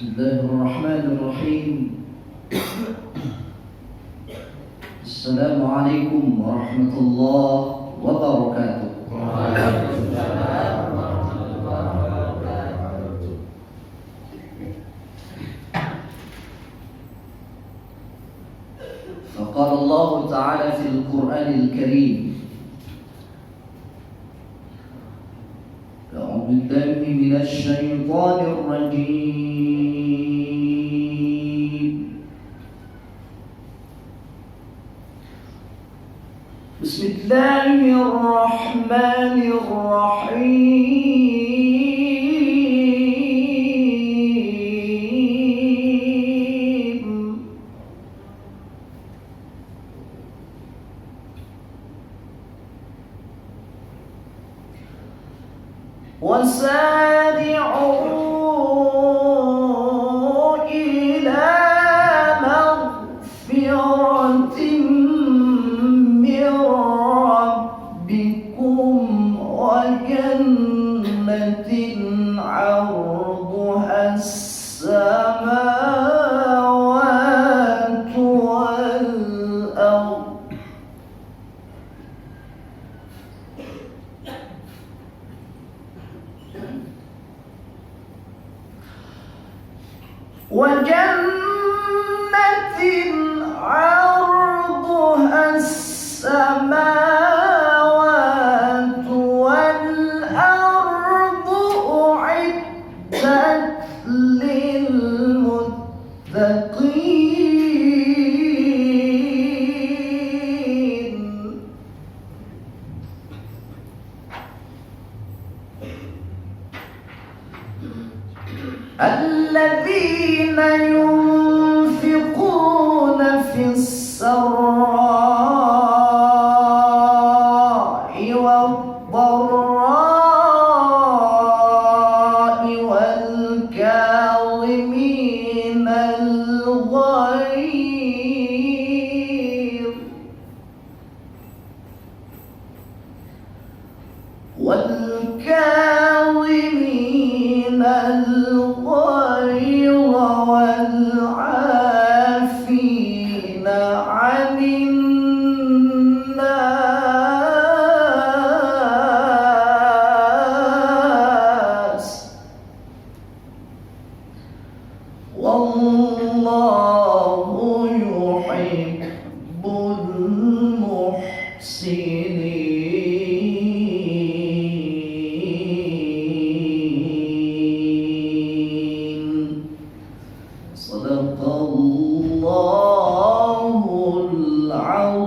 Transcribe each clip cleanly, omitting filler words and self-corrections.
Bismillahirrahmanirrahim. Assalamualaikum warahmatullahi wabarakatuh. Waalaikumsalam warahmatullahi wabarakatuh. فقال الله تعالى في القرآن الكريم: أعوذ بالله من الشيطان الرجيم. بسم الله الرحمن الرحيم. وسارعوا إلى مغفرة من ربكم وجنة عرضها السماوات والأرض وجنة عرضها السماوات والأرض أعدت للمتقين الذين ينفقون في السراء والضراء والكاظمين الغيظ الغيظ والعافين عن الناس والله يحب المحسنين. صدق الله العظيم.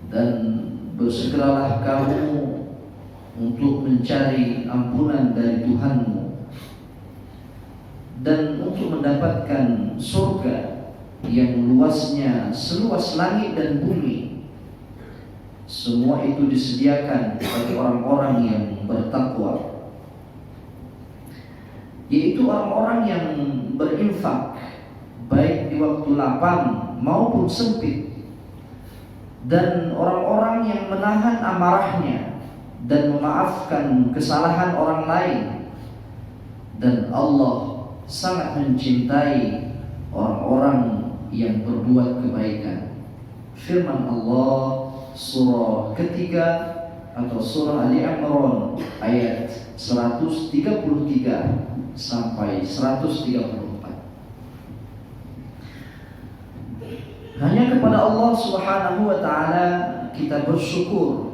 Dan bersegeralah kamu untuk mencari ampunan dari Tuhanmu dan untuk mendapatkan surga yang luasnya seluas langit dan bumi. Semua itu disediakan bagi orang-orang yang bertakwa, yaitu orang-orang yang berinfak baik di waktu lapang maupun sempit, dan orang-orang yang menahan amarahnya dan memaafkan kesalahan orang lain. Dan Allah sangat mencintai orang-orang yang berbuat kebaikan. Firman Allah surah ketiga atau surah Ali Imran ayat 133 sampai 134. Hanya kepada Allah Subhanahu wa taala kita bersyukur.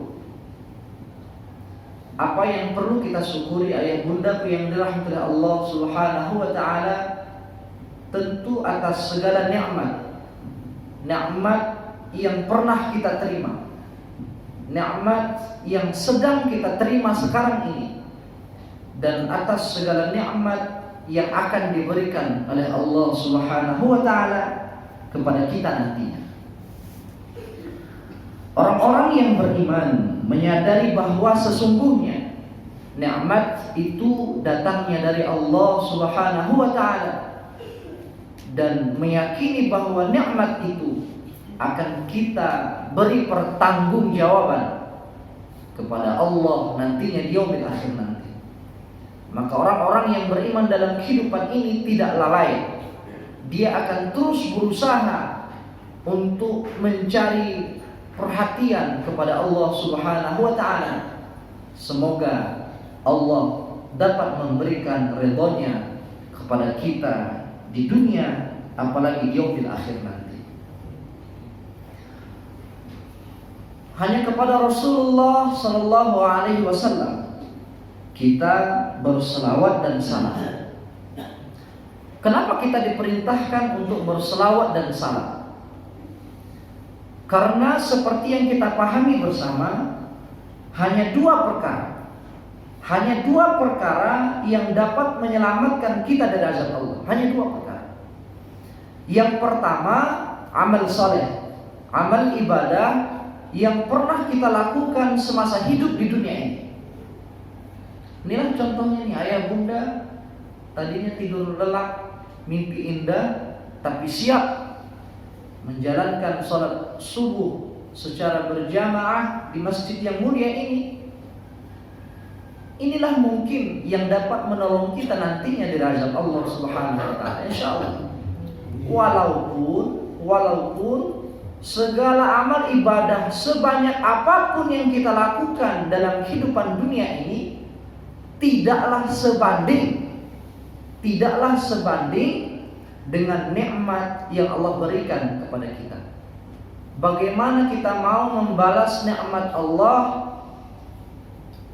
Apa yang perlu kita syukuri ayat bundaku yang dirahmati Allah Subhanahu wa taala, tentu atas segala nikmat. Nikmat yang pernah kita terima, nikmat yang sedang kita terima sekarang ini, dan atas segala nikmat yang akan diberikan oleh Allah Subhanahu wa taala kepada kita nantinya. Orang-orang yang beriman menyadari bahwa sesungguhnya nikmat itu datangnya dari Allah Subhanahu wa taala, dan meyakini bahwa nikmat itu akan kita beri pertanggungjawaban kepada Allah nantinya di yaumil akhir nanti. Maka orang-orang yang beriman dalam kehidupan ini tidak lalai. Dia akan terus berusaha untuk mencari perhatian kepada Allah Subhanahu wa taala. Semoga Allah dapat memberikan ridhonya kepada kita di dunia, apalagi di yaumil akhir nanti. Hanya kepada Rasulullah sallallahu alaihi wasallam kita berselawat dan salam. Kenapa kita diperintahkan untuk berselawat dan salam? Karena seperti yang kita pahami bersama, hanya dua perkara yang dapat menyelamatkan kita dari azab Allah. Hanya dua perkara. Yang pertama, amal saleh, amal ibadah yang pernah kita lakukan semasa hidup di dunia ini. Inilah contohnya nih, ayah bunda tadinya tidur lelap, mimpi indah, tapi siap menjalankan sholat subuh secara berjamaah di masjid yang mulia ini. Inilah mungkin yang dapat menolong kita nantinya dari azab Allah Subhanahu wa taala, insyaallah. Walaupun segala amal ibadah sebanyak apapun yang kita lakukan dalam kehidupan dunia ini tidaklah sebanding dengan nikmat yang Allah berikan kepada kita. Bagaimana kita mau membalas nikmat Allah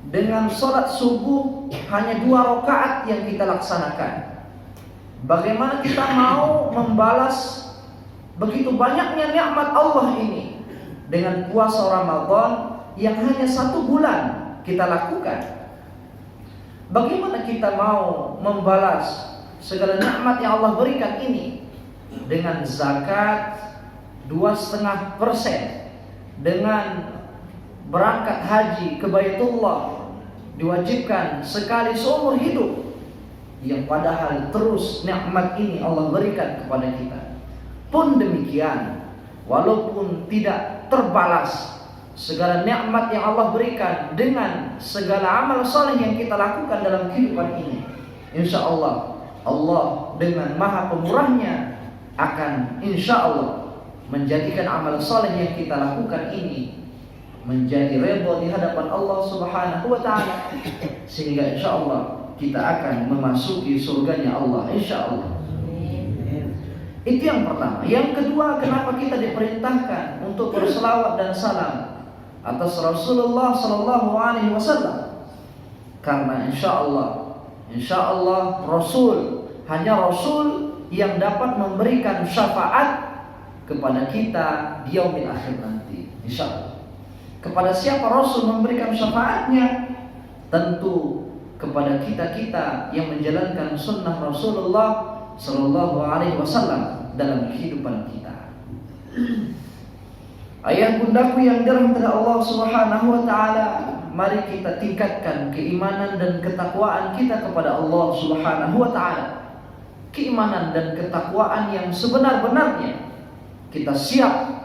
dengan sholat subuh hanya 2 rakaat yang kita laksanakan? Bagaimana kita mau membalas begitu banyaknya nikmat Allah ini dengan puasa Ramadan yang hanya 1 bulan kita lakukan? Bagaimana kita mau membalas segala nikmat yang Allah berikan ini dengan zakat 2,5%, dengan berangkat haji ke Baitullah diwajibkan sekali seumur hidup, yang padahal terus nikmat ini Allah berikan kepada kita. Pun demikian, walaupun tidak terbalas segala nikmat yang Allah berikan dengan segala amal saleh yang kita lakukan dalam kehidupan ini, insya Allah dengan maha pemurahnya akan insya Allah menjadikan amal saleh yang kita lakukan ini menjadi redha di hadapan Allah Subhanahu wa taala, sehingga insya Allah kita akan memasuki surganya Allah, insya Allah. Itu yang pertama. Yang kedua, kenapa kita diperintahkan untuk berselawat dan salam atas Rasulullah sallallahu alaihi wasallam? Karena insya Allah hanya Rasul yang dapat memberikan syafaat kepada kita di yaumil akhir nanti, insya Allah. Kepada siapa Rasul memberikan syafaatnya? Tentu kepada kita yang menjalankan sunnah Rasulullah sallallahu alaihi wasallam dalam kehidupan kita. Ayah bundaku yang dirahmati Allah Subhanahu wa taala, mari kita tingkatkan keimanan dan ketakwaan kita kepada Allah Subhanahu wa taala. Keimanan dan ketakwaan yang sebenar-benarnya. Kita siap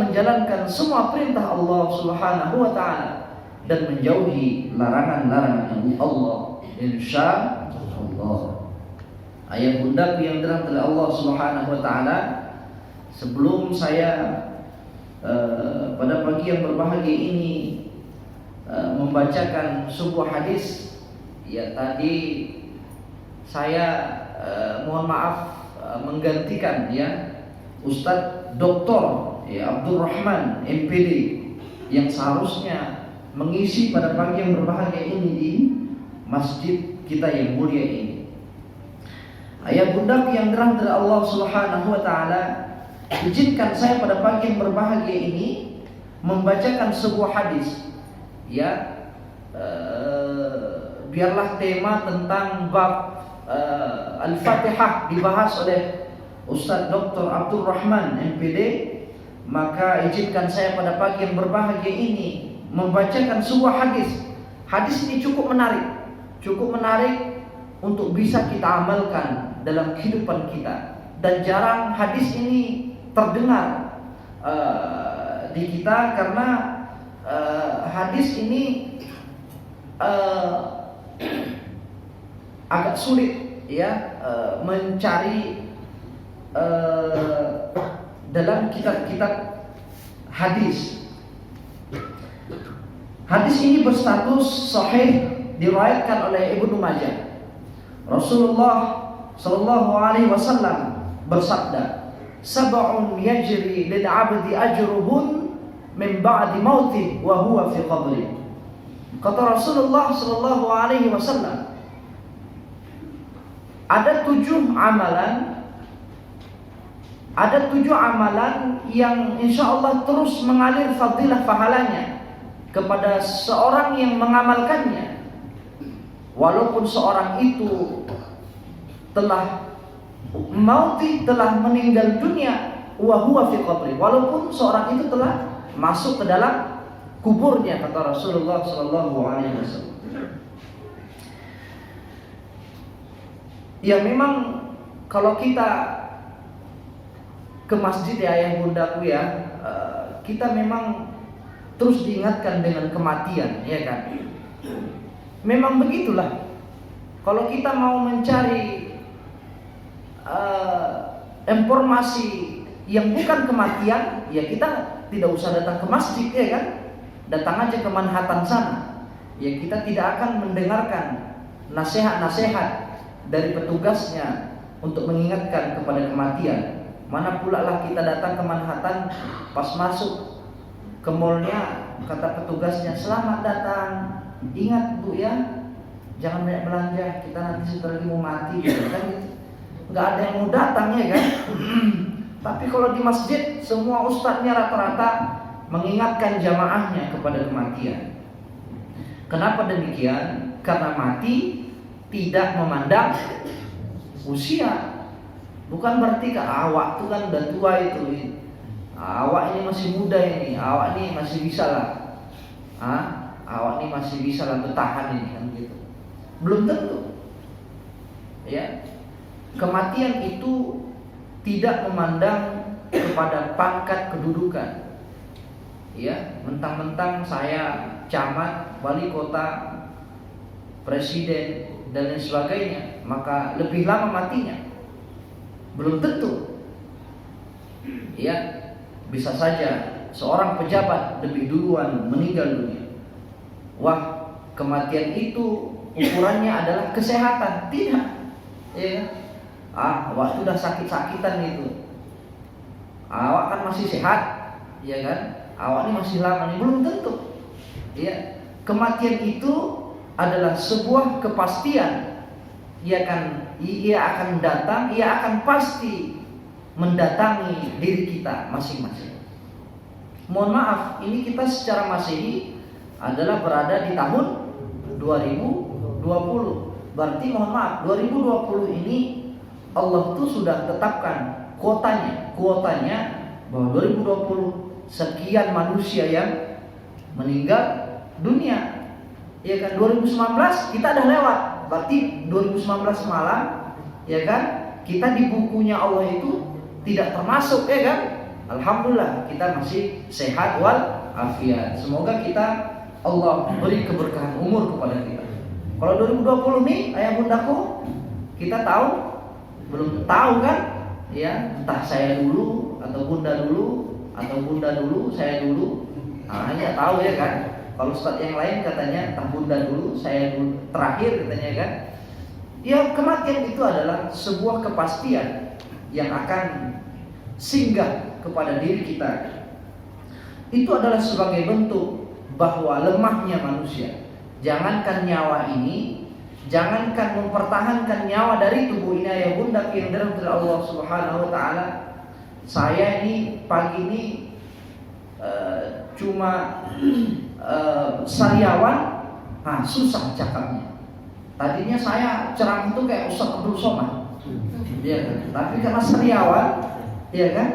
menjalankan semua perintah Allah Subhanahu wa taala dan menjauhi larangan-larangan Allah, insyaallah. Ayah bundaku yang dirahmati Allah Subhanahu wa taala, sebelum saya pada pagi yang berbahagia ini membacakan sebuah hadis, ya tadi saya mohon maaf menggantikan ya Ustadz Dr. Abdul Rahman MPD yang seharusnya mengisi pada pagi yang berbahagia ini di masjid kita yang mulia ini. Ayah bundaku yang dirahmati Allah Subhanahu wa taala, izinkan saya pada pagi yang berbahagia ini membacakan sebuah hadis. Ya, biarlah tema tentang bab Al-Fatihah dibahas oleh Ustadz Dr. Abdul Rahman MPD, maka izinkan saya pada pagi yang berbahagia ini membacakan sebuah hadis. Hadis ini cukup menarik untuk bisa kita amalkan dalam kehidupan kita, dan jarang hadis ini terdengar di kita karena hadis ini agak sulit ya mencari dalam kitab-kitab hadis. Hadis ini berstatus sahih, diriwayatkan oleh Ibnu Majah. Rasulullah sallallahu alaihi wasallam bersabda, "Sab'un yajri lil 'abdi ajruhun min ba'di mautih wa huwa fi qabri." Kata Rasulullah sallallahu alaihi wasallam, ada 7 amalan yang insya Allah terus mengalir fadilah pahalanya kepada seorang yang mengamalkannya, walaupun seorang itu telah meninggal dunia, wa huwa fi qabri, walaupun seorang itu telah masuk ke dalam kuburnya, kata Rasulullah sallallahu alaihi wasallam. Ya memang kalau kita ke masjid ya ayah bundaku ya, kita memang terus diingatkan dengan kematian, ya kan? Memang begitulah. Kalau kita mau mencari informasi yang bukan kematian, ya kita tidak usah datang ke masjid, ya kan? Datang aja ke Manhattan sana. Ya kita tidak akan mendengarkan nasihat-nasihat dari petugasnya untuk mengingatkan kepada kematian. Mana pula lah kita datang ke Manhattan, pas masuk ke mallnya kata petugasnya, "Selamat datang, ingat Bu ya, jangan banyak belanja, kita nanti sebentar lagi mau mati," gitu kan? Nggak ada yang mau datang, ya kan? Tapi kalau di masjid semua ustadznya rata-rata mengingatkan jamaahnya kepada kematian. Kenapa demikian? Karena mati tidak memandang usia. Bukan berarti awak itu kan udah tua itu. Awak ini masih muda ini, awak ini masih bisa lah. Awak ini masih bisa lah bertahan ini kan gitu. Belum tentu. Ya. Kematian itu tidak memandang kepada pangkat kedudukan. Ya, mentang-mentang saya camat, wali kota, presiden dan lain sebagainya, maka lebih lama matinya. Belum tentu. Ya. Bisa saja seorang pejabat lebih duluan meninggal dunia. Wah, kematian itu ukurannya adalah kesehatan. Tidak. Ya. Waktu udah sakit-sakitan itu. Awak kan masih sehat, ya kan? Awak ini masih lama nih, belum tentu. Ya. Kematian itu adalah sebuah kepastian. Ia akan datang, ia akan pasti mendatangi diri kita masing-masing. Mohon maaf, ini kita secara Masehi adalah berada di tahun 2020. Berarti mohon maaf, 2020 ini Allah tuh sudah tetapkan kuotanya bahwa 2020 sekian manusia yang meninggal dunia. Ya kan, 2019 kita udah lewat. Berarti 2019 malam, ya kan, kita di bukunya Allah itu tidak termasuk, ya kan? Alhamdulillah kita masih sehat wal afiat. Semoga kita Allah beri keberkahan umur kepada kita. Kalau 2020 nih ayah bundaku, kita tahu? Belum tahu kan? Ya, entah saya dulu atau bunda dulu atau bunda dulu, saya dulu. Hanya tahu, ya kan? Kalau ustadz yang lain katanya entah bunda dulu, saya dulu terakhir katanya, kan? Ya, kematian itu adalah sebuah kepastian yang akan singgah kepada diri kita. Itu adalah sebagai bentuk bahwa lemahnya manusia. Jangankan nyawa ini, jangankan mempertahankan nyawa dari tubuh ini ya bunda yang dirahmati Allah Subhanahu wa taala. Saya ini pagi ini cuma sariawan, susah cakapnya. Tadinya saya ceramah itu kayak Ustaz Abdul Somad. Ya kan? Tapi karena sariawan, ya kan?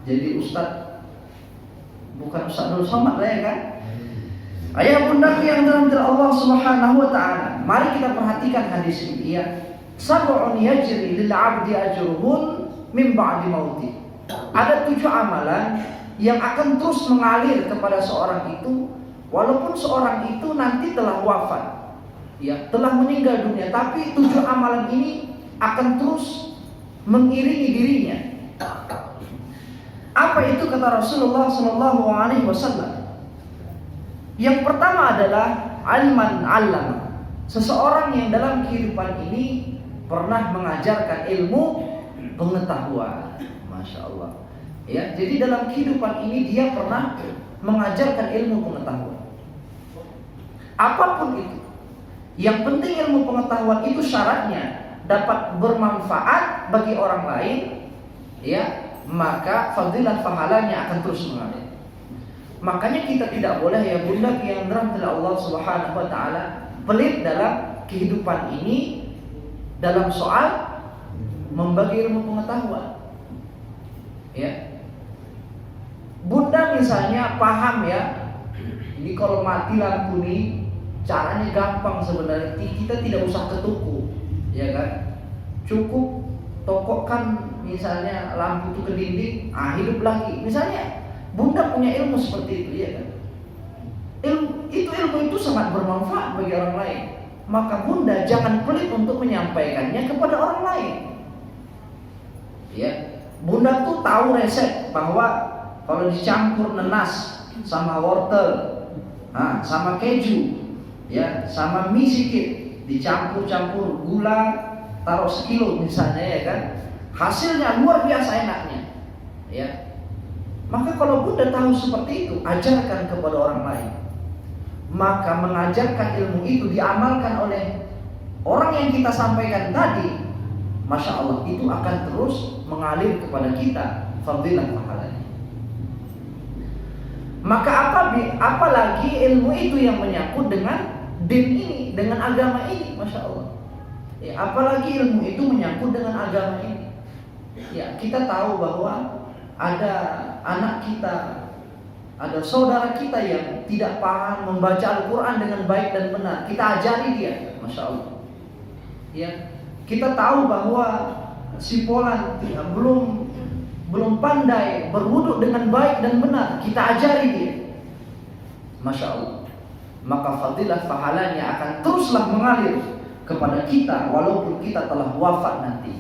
Jadi Ustaz bukan Ustaz Abdul Somad lah, ya kan? Ayah bunda yang dirahmati Allah Subhanahu wa taala. Mari kita perhatikan hadis ini, ya. Sab'un yajri lil 'abdi ajruhun min ba'di mauti. Ada 7 amalan yang akan terus mengalir kepada seorang itu walaupun seorang itu nanti telah wafat, ya, telah meninggal dunia, tapi 7 amalan ini akan terus mengiringi dirinya. Apa itu kata Rasulullah sallallahu alaihi wasallam? Yang pertama adalah aliman alam. Seseorang yang dalam kehidupan ini pernah mengajarkan ilmu pengetahuan. Masya Allah. Ya, jadi dalam kehidupan ini dia pernah mengajarkan ilmu pengetahuan. Apapun itu. Yang penting ilmu pengetahuan itu syaratnya dapat bermanfaat bagi orang lain, ya, maka fadilah pahalanya akan terus mengalir. Makanya kita tidak boleh, ya bunda yang dirahmati Allah Subhanahu wa taala, pelit dalam kehidupan ini dalam soal membagi ilmu pengetahuan. Ya. Bunda misalnya paham, ya, ini kalau mati lampu ini caranya gampang sebenarnya, kita tidak usah ke toko, ya kan? Cukup tokokkan misalnya lampu itu ke dinding, hidup lagi. Misalnya bunda punya ilmu seperti itu, ya kan? Ilmu itu sangat bermanfaat bagi orang lain. Maka bunda jangan pelit untuk menyampaikannya kepada orang lain. Ya, bunda tuh tahu resep bahwa kalau dicampur nanas sama wortel, sama keju, ya, sama mie sedikit, dicampur-campur gula, taruh sekilo misalnya, ya kan, hasilnya luar biasa enaknya, ya. Maka kalau bunda tahu seperti itu, ajarkan kepada orang lain. Maka mengajarkan ilmu itu diamalkan oleh orang yang kita sampaikan tadi, Masya Allah, itu akan terus mengalir kepada kita fadilah pahalanya. Maka apalagi ilmu itu yang menyangkut dengan din ini, dengan agama ini, Masya Allah. Ya, apalagi ilmu itu menyangkut dengan agama ini. Ya, kita tahu bahwa ada anak kita, ada saudara kita yang tidak paham membaca Al-Quran dengan baik dan benar. Kita ajari dia, Masya Allah. Ya, kita tahu bahwa si Polan belum pandai berwudu dengan baik dan benar. Kita ajari dia, Masya Allah. Maka fadilah pahalanya akan teruslah mengalir kepada kita walaupun kita telah wafat nanti.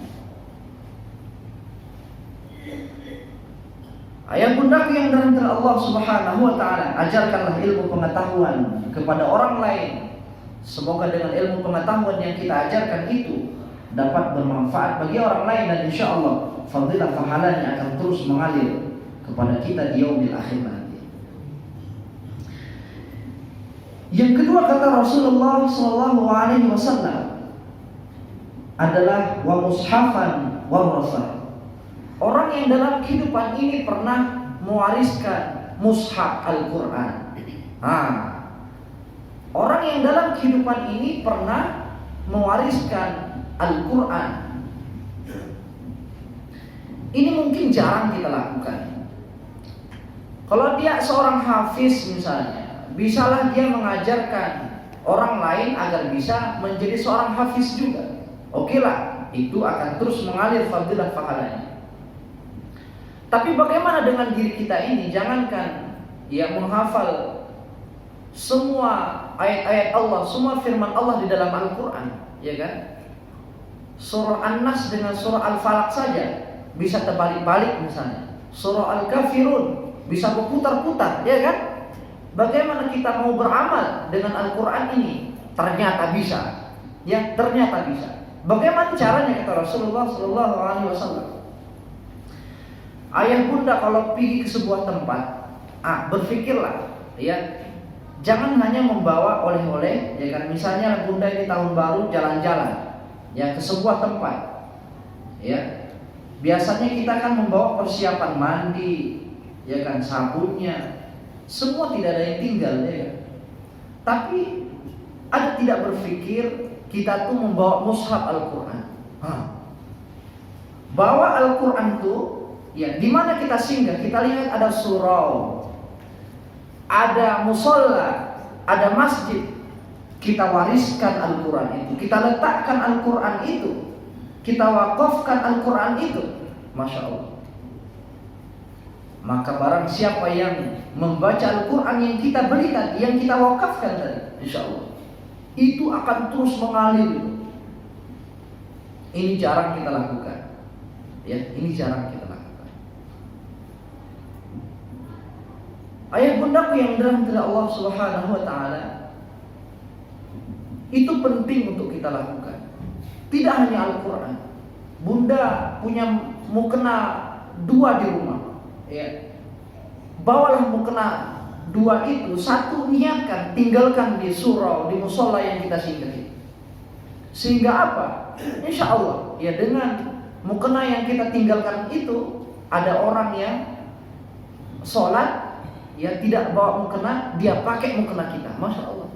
Ayah bundaku yang dirahmati Allah Subhanahu wa taala, ajarkanlah ilmu pengetahuan kepada orang lain. Semoga dengan ilmu pengetahuan yang kita ajarkan itu dapat bermanfaat bagi orang lain, dan insya Allah fadilah pahalanya akan terus mengalir kepada kita di yaumil akhir nanti. Yang kedua kata Rasulullah sallallahu alaihi wasallam adalah wa mushafan warasah. Orang yang dalam kehidupan ini pernah mewariskan mushaf Al-Quran. Orang yang dalam kehidupan ini pernah mewariskan Al-Quran. Ini mungkin jarang kita lakukan. Kalau dia seorang hafiz misalnya, bisalah dia mengajarkan orang lain agar bisa menjadi seorang hafiz juga. Oke lah, itu akan terus mengalir fadilah pahalanya. Tapi bagaimana dengan diri kita ini? Jangankan ya menghafal semua ayat-ayat Allah, semua firman Allah di dalam Al-Quran, ya kan? Surah An-Nas dengan surah Al-Falaq saja bisa terbalik-balik misalnya. Surah Al-Kafirun bisa berputar-putar, ya kan? Bagaimana kita mau beramal dengan Al-Quran ini? Ternyata bisa, ya, ternyata bisa. Bagaimana caranya kata Rasulullah sallallahu alaihi wasallam? Ayah bunda kalau pergi ke sebuah tempat, berpikirlah, ya, jangan hanya membawa oleh-oleh, ya kan? Misalnya bunda ini tahun baru jalan-jalan, ya, ke sebuah tempat, ya. Biasanya kita kan membawa persiapan mandi, ya kan, sabunnya, semua tidak ada yang tinggal, ya kan? Tapi ada tidak berpikir kita tuh membawa mushaf Al-Quran. Bawa Al-Quran tuh, ya, di mana kita singgah, kita lihat ada surau, ada musola, ada masjid. Kita wariskan Al-Quran itu, kita letakkan Al-Quran itu, kita wakafkan Al-Quran itu, Masya Allah. Maka barang siapa yang membaca Al-Quran yang kita beli tadi, yang kita wakafkan tadi, insya Allah itu akan terus mengalir. Ini jarang kita lakukan. Ya, ini jarang kita lakukan. Ayah bundaku yang dirahmati Allah Subhanahu wa taala, itu penting untuk kita lakukan. Tidak hanya Al-Quran. Bunda punya mukena 2 di rumah. Ya. Bawalah mukena 2 itu, 1 niatkan, tinggalkan di surau, di musola yang kita singgahi. Sehingga apa? Insya Allah, ya dengan mukena yang kita tinggalkan itu, ada orang yang sholat, ya tidak bawa mukena, dia pakai mukena kita, masya Allah.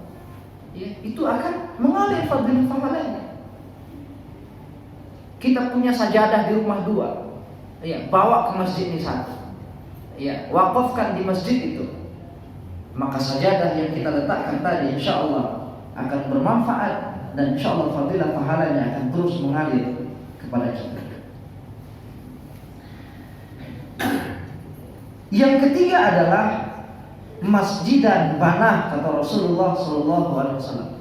Ya, itu akan mengalir fadilah-fadilahnya. Kita punya sajadah di rumah 2, ya bawa ke masjid ini 1. Ya, wakafkan di masjid itu. Maka sajadah yang kita letakkan tadi insya Allah akan bermanfaat, dan insya Allah fadilah pahalanya akan terus mengalir kepada kita. Yang ketiga adalah masjidan banah, kata Rasulullah SAW.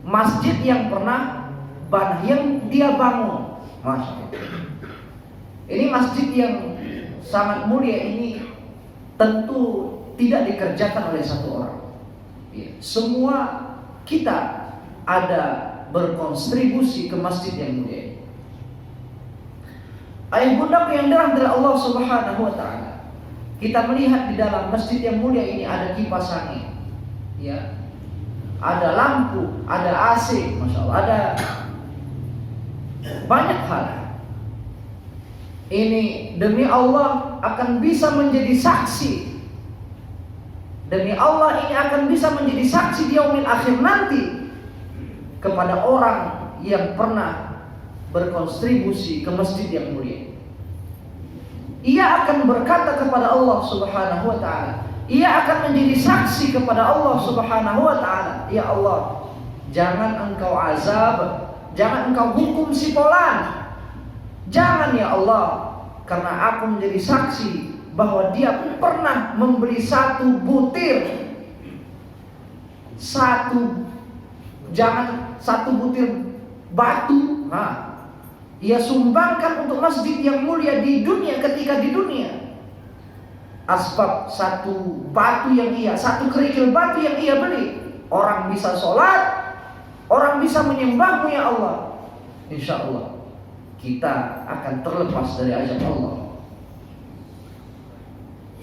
Masjid yang pernah banah, yang dia bangun. Masya Allah. Ini masjid yang sangat mulia ini tentu tidak dikerjakan oleh 1 orang. Ya, semua kita ada berkontribusi ke masjid yang mulia ini. Ayah bundaku yang dirahmati Allah Subhanahu wa taala, kita melihat di dalam masjid yang mulia ini ada kipas angin, ya, ada lampu, ada AC, masya Allah, ada banyak hal. Ini demi Allah akan bisa menjadi saksi. Demi Allah ini akan bisa menjadi saksi di yaumil akhir nanti kepada orang yang pernah berkontribusi ke masjid yang mulia. Ia akan berkata kepada Allah Subhanahu wa taala, ia akan menjadi saksi kepada Allah Subhanahu wa taala, ya Allah, jangan engkau azab, jangan engkau hukum si fulan. Jangan ya Allah, karena aku menjadi saksi bahwa dia pernah membeli 1 butir, jangan 1 butir batu, ia sumbangkan untuk masjid yang mulia di dunia ketika di dunia. Asbab 1 batu yang 1 kerikil batu yang ia beli, orang bisa sholat, orang bisa menyembahmu ya Allah. Insya Allah kita akan terlepas dari azab Allah.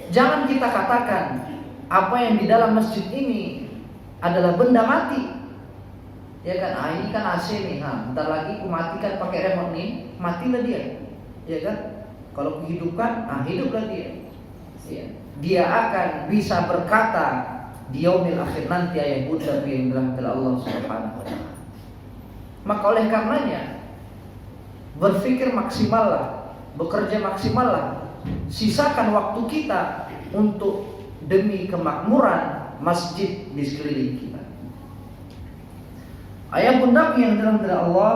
Jangan kita katakan apa yang di dalam masjid ini adalah benda mati. Ya kan, ini kan AC nih, bentar lagi ku matikan pakai remote nih, matilah dia. Ya kan? Kalau kuhidupkan, hiduplah dia. Ya. Dia akan bisa berkata di yaumil akhir nanti, ayah bunda yang dirahmati Allah Subhanahu wa taala. Maka oleh karenanya berpikir maksimallah, bekerja maksimallah, sisakan waktu kita untuk demi kemakmuran masjid di sekeliling kita. Ayah bunda yang dirahmati Allah,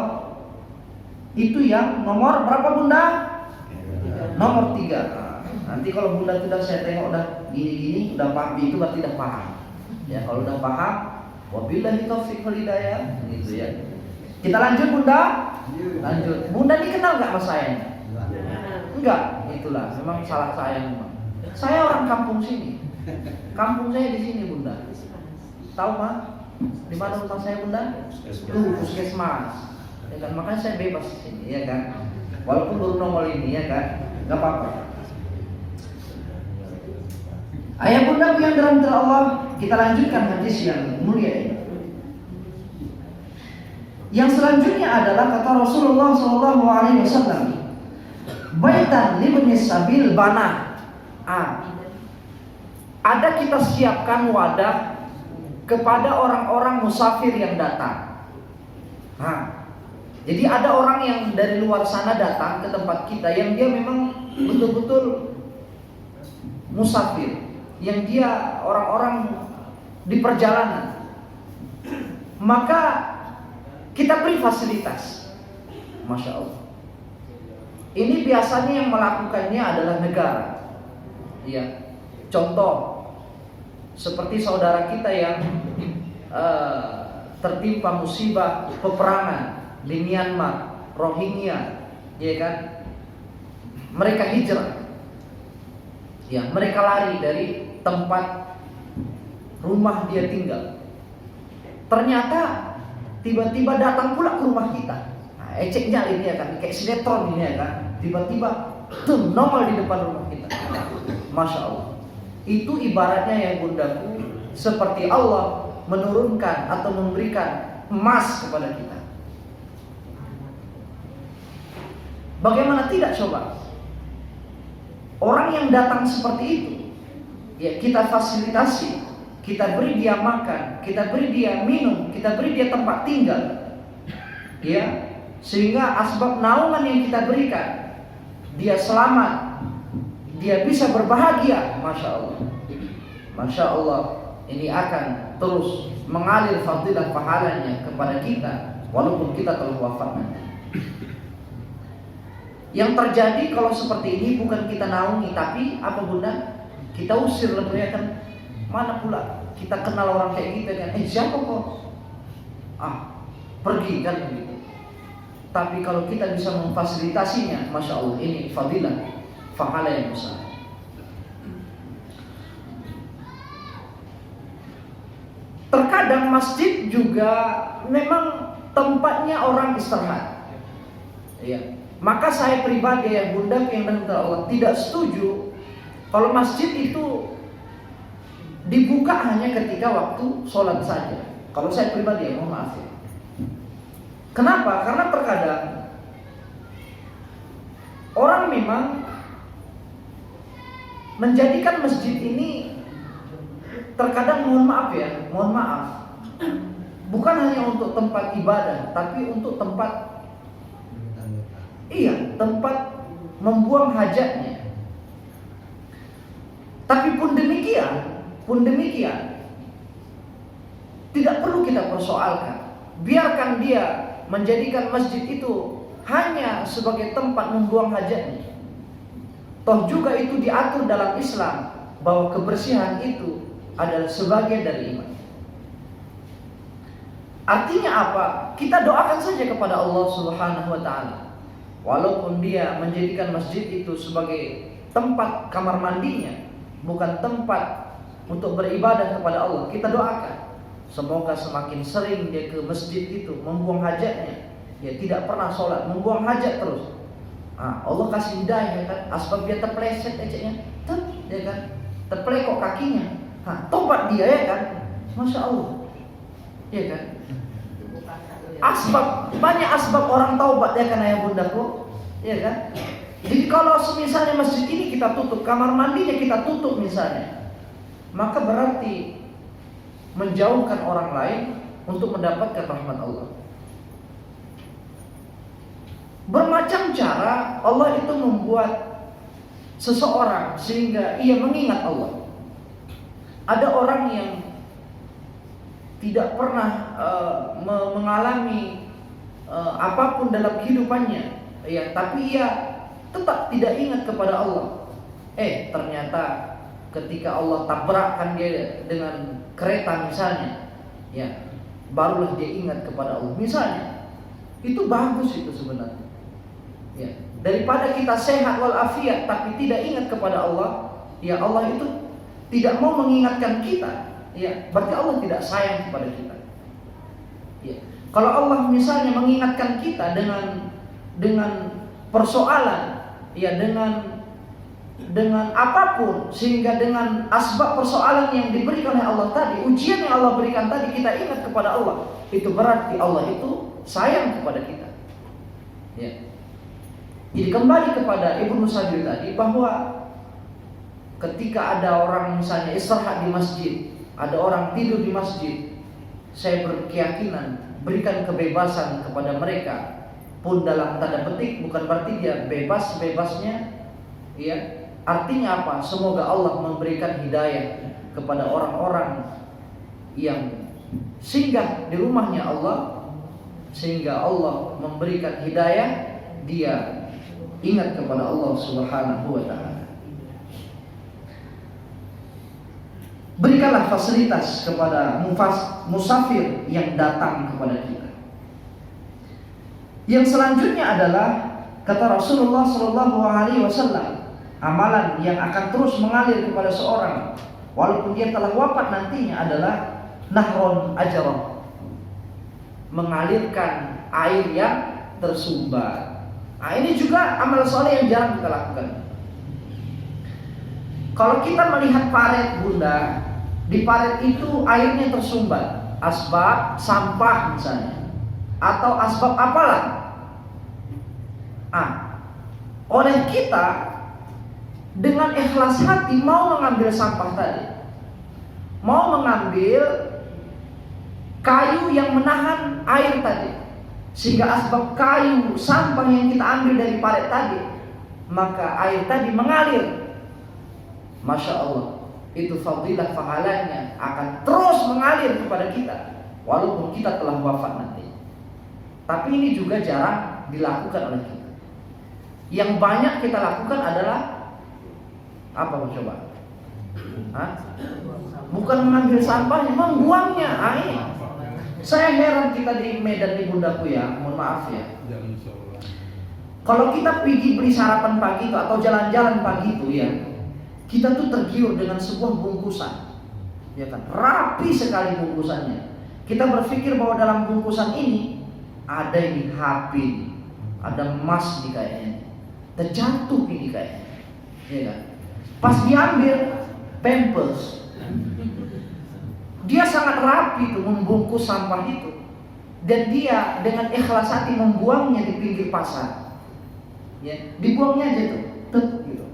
itu yang nomor berapa bunda? Nomor 3. Nanti kalau bunda sudah saya tengok udah gini-gini, udah paham, itu berarti udah paham. Ya kalau udah paham, wabillahi taufiq wal hidayah, gitu ya. Kita lanjut bunda. Lanjut. Bunda ini kenal nggak sama saya? Enggak. Itulah. Memang salah saya memang. Saya orang kampung sini. Kampung saya di sini bunda. Tahu mah? Di mana rumah saya bunda? Tuh puskesmas. Ya kan? Makanya saya bebas di sini, ya kan? Walaupun baru nongol ini, ya kan? Nggak apa-apa. Ayah bunda yang dirahmati Allah, kita lanjutkan hadis yang mulia ini. Yang selanjutnya adalah kata Rasulullah SAW, baitan libni sabil banah. Ada kita siapkan wadah kepada orang-orang musafir yang datang. Jadi ada orang yang dari luar sana datang ke tempat kita, yang dia memang betul-betul musafir, yang dia orang-orang di perjalanan. Maka kita beri fasilitas. Masya Allah. Ini biasanya yang melakukannya adalah negara. Ya, contoh seperti saudara kita yang tertimpa musibah peperangan di Myanmar, Rohingya, ya kan? Mereka hijrah, ya, mereka lari dari tempat rumah dia tinggal. Ternyata tiba-tiba datang pula ke rumah kita. Nah, eceknya ini ya kan, kayak sinetron ini ya kan. Tiba-tiba nongol di depan rumah kita. Masya Allah. Itu ibaratnya ya bundaku, seperti Allah menurunkan atau memberikan emas kepada kita. Bagaimana tidak coba? Orang yang datang seperti itu, ya kita fasilitasi, kita beri dia makan, kita beri dia minum, kita beri dia tempat tinggal, ya, sehingga asbab naungan yang kita berikan, dia selamat, dia bisa berbahagia. Masya Allah, Masya Allah, ini akan terus mengalir fadilah pahalanya kepada kita walaupun kita telah wafat nanti. Yang terjadi kalau seperti ini bukan kita naungi, tapi apa bunda? Kita usir lebih kan. Mana pula kita kenal orang kayak gitu kan? Siapa kok? Pergi kan begitu. Tapi kalau kita bisa memfasilitasinya, masya Allah, ini fadilah, pahala yang besar. Terkadang masjid juga memang tempatnya orang istirahat. Iya. Maka saya pribadi yang bunda yang dengan Allah tidak setuju kalau masjid itu dibuka hanya ketika waktu sholat saja. Kalau saya pribadi ya mohon maaf ya. Kenapa? Karena terkadang orang memang menjadikan masjid ini terkadang mohon maaf bukan hanya untuk tempat ibadah, tapi untuk tempat tempat membuang hajatnya. Tapi pun demikian tidak perlu kita persoalkan. Biarkan dia menjadikan masjid itu hanya sebagai tempat membuang hajatnya. Toh juga itu diatur dalam Islam bahwa kebersihan itu adalah sebagian dari iman. Artinya apa? Kita doakan saja kepada Allah Subhanahu wa taala. Walaupun dia menjadikan masjid itu sebagai tempat kamar mandinya, bukan tempat untuk beribadah kepada Allah, kita doakan semoga semakin sering dia ke masjid itu membuang hajatnya. Dia tidak pernah sholat, membuang hajat terus. Allah kasih hidayah ya kan, asbab dia terpleset eceknya, ya kan, terpelekok kakinya. Tobat dia ya kan, masya Allah, ya kan. Banyak asbab orang taubat ya kan ayah bundaku, ya kan. Jadi kalau misalnya masjid ini kita tutup, kamar mandinya kita tutup misalnya, maka berarti menjauhkan orang lain untuk mendapatkan rahmat Allah. Bermacam cara Allah itu membuat seseorang sehingga ia mengingat Allah. Ada orang yang tidak pernah mengalami apapun dalam kehidupannya, ya, tapi ia tetap tidak ingat kepada Allah. Ternyata ketika Allah tabrakkan dia dengan kereta misalnya, ya, barulah dia ingat kepada Allah. Misalnya, itu bagus itu sebenarnya. Ya, daripada kita sehat walafiat tapi tidak ingat kepada Allah, ya Allah itu tidak mau mengingatkan kita. Ya, berarti Allah tidak sayang kepada kita. Ya. Kalau Allah misalnya mengingatkan kita dengan persoalan, ya, dengan apapun, sehingga dengan asbab persoalan yang diberikan oleh Allah tadi, ujian yang Allah berikan tadi, kita ingat kepada Allah, itu berarti Allah itu sayang kepada kita. Ya. Jadi kembali kepada Ibnu Sadir tadi, bahwa ketika ada orang misalnya istirahat di masjid, ada orang tidur di masjid, saya berkeyakinan berikan kebebasan kepada mereka, pun dalam tanda petik, bukan berarti dia bebas-bebasnya, ya. Artinya apa? Semoga Allah memberikan hidayah kepada orang-orang yang singgah di rumahnya Allah, sehingga Allah memberikan hidayah, dia ingat kepada Allah Subhanahu wa ta'ala. berikanlah fasilitas kepada musafir yang datang kepada kita. Yang selanjutnya adalah kata Rasulullah SAW, amalan yang akan terus mengalir kepada seorang walaupun dia telah wafat nantinya adalah nahron ajrah, mengalirkan air yang tersumbat. Nah, ini juga amal soleh yang jarang kita lakukan. Kalau kita melihat paret bunda, di paret itu airnya tersumbat, asbab sampah misalnya, atau asbab apalah. Oleh kita dengan ikhlas hati mau mengambil sampah tadi, mau mengambil kayu yang menahan air tadi, sehingga asbab kayu sampah yang kita ambil dari paret tadi, maka air tadi mengalir. Masya Allah, itu fadilah pahalanya akan terus mengalir kepada kita walaupun kita telah wafat nanti. Tapi ini juga jarang dilakukan oleh kita. Yang banyak kita lakukan adalah apa coba? Bukan mengambil sampahnya, membuangnya. Ini saya heran kita di Medan di Bundaku ya, mohon maaf ya. Kalau kita pergi beli sarapan pagi itu atau jalan-jalan pagi itu ya, kita tuh tergiur dengan sebuah bungkusan, ya kan, rapi sekali bungkusannya. Kita berpikir bahwa dalam bungkusan ini ada ini HP, ada emas di kayaknya, terjatuh ini kayaknya, ya kan. Pas diambil Pampers, dia sangat rapi tuh membungkus sampah itu, dan dia dengan ikhlas hati membuangnya di pinggir pasar, ya, dibuangnya aja tuh, gitu.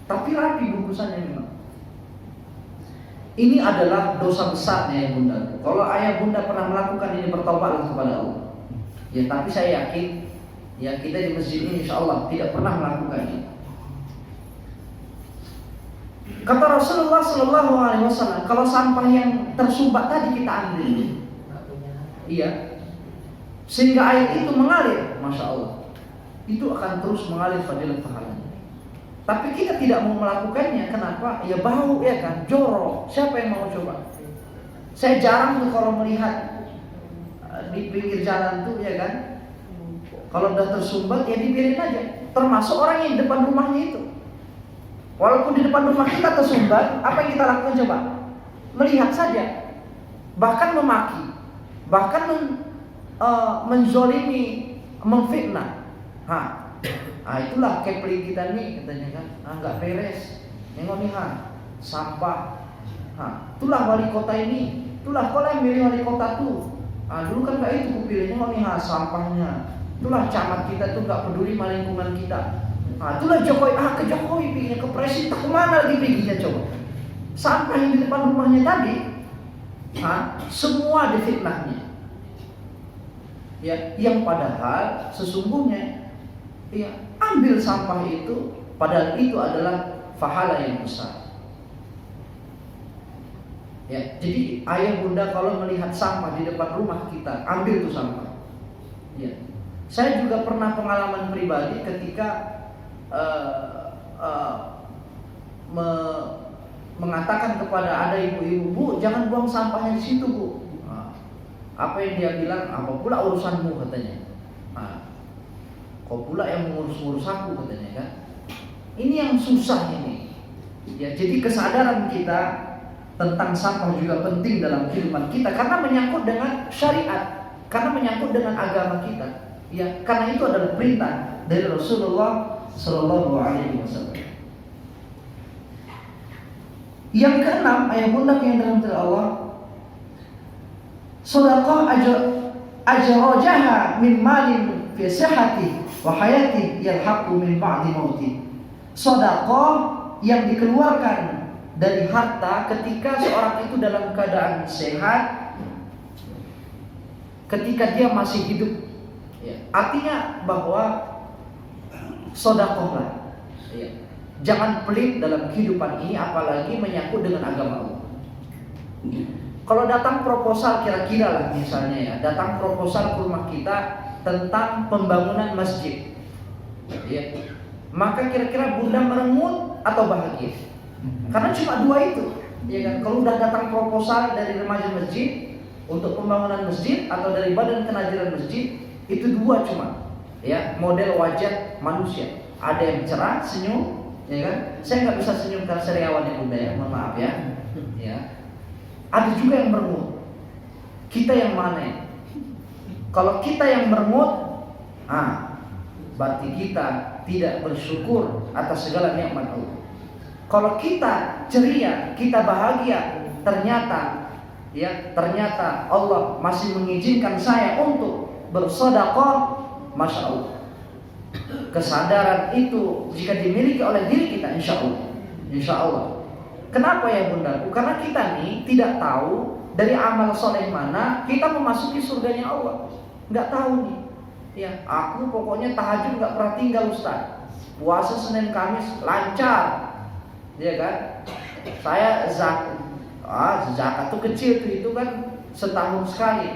Tapi rapi bungkusannya memang. Ini adalah dosa besarnya ya bunda. Kalau ayah bunda pernah melakukan ini, bertobatlah kepada Allah. Ya, tapi saya yakin ya kita di masjid ini insya Allah tidak pernah melakukannya. Kata Rasulullah SAW, kalau sampah yang tersumbat tadi kita ambil, iya, sehingga air itu mengalir, masya Allah, itu akan terus mengalir fadilah pahalanya. Tapi kita tidak mau melakukannya. Kenapa? Ya bau ya kan, jorok. Siapa yang mau coba? Saya jarang tuh kalau melihat di pinggir jalan tuh ya kan, kalau udah tersumbat ya dibiarin aja. Termasuk orang yang di depan rumahnya itu. Walaupun di depan rumah kita tersumbat, apa yang kita lakukan coba? Melihat saja, bahkan memaki, bahkan menzolimi, memfitnah. Itulah kepli kita nih katanya kan, nggak beres, nengok nih sampah. Itulah wali kota ini, itulah kalau yang milih wali kota tuh. Dulu kan nggak itu kupilih, nengok nih sampahnya. Itulah camat kita tuh nggak peduli sama lingkungan kita. Itulah Jokowi, ke Jokowi pilihnya, ke presiden, kemana lagi pilihnya coba? Sampah yang di depan rumahnya tadi, semua difitnahnya. Ya, yang padahal sesungguhnya, ya, ambil sampah itu, padahal itu adalah pahala yang besar. Ya, jadi ayah bunda kalau melihat sampah di depan rumah kita, ambil tuh sampah. Ya, saya juga pernah pengalaman pribadi ketika mengatakan kepada ada ibu-ibu, "Bu, jangan buang sampahnya di situ, Bu." Apa yang dia bilang? "Apa pula urusanmu?" katanya. "Kau pula yang mengurus-urus aku," katanya kan. Ini yang susah ini. Ya, jadi kesadaran kita tentang sampah juga penting dalam kehidupan kita karena menyangkut dengan syariat, karena menyangkut dengan agama kita. Ya, karena itu adalah perintah dari Rasulullah Sallallahu Alaihi Wasallam. Yang keenam, ayat bunda yang dalam Allah, sedekah ajrajaha min malin fi sihhati wa hayati yalhaqu min ba'di mauti. Sedekah yang dikeluarkan dari harta ketika seorang itu dalam keadaan sehat, ketika dia masih hidup. Ya, artinya bahwa sedekahlah. Ya. Jangan pelit dalam kehidupan ini, apalagi menyangkut dengan agama Allah. Kalau datang proposal kira-kira lah misalnya ya, datang proposal ke rumah kita tentang pembangunan masjid, ya, maka kira-kira bunda merengut atau bahagia? Karena cuma dua itu. Ya kan, kalau udah datang proposal dari remaja masjid untuk pembangunan masjid atau dari badan kenaziran masjid, itu dua cuma, ya, model wajah manusia. Ada yang cerah, senyum, ya kan? Saya nggak bisa senyum karena seriawan ya bunda ya, mohon maaf ya. Ya. Ada juga yang merengut. Kita yang mana? Kalau kita yang merengut, berarti kita tidak bersyukur atas segala nikmat Allah. Kalau kita ceria, kita bahagia, ternyata Allah masih mengizinkan saya untuk bersedekah, masya Allah. Kesadaran itu jika dimiliki oleh diri kita, insya Allah. Kenapa ya bundaku? Karena kita nih tidak tahu dari amal soleh mana kita memasuki surganya Allah. Nggak tahu nih. Ya, aku pokoknya tahajud nggak pernah tinggal Ustaz. Puasa Senin Kamis lancar. Ya kan? Saya zakat tuh kecil tuh, itu kan setahun sekali.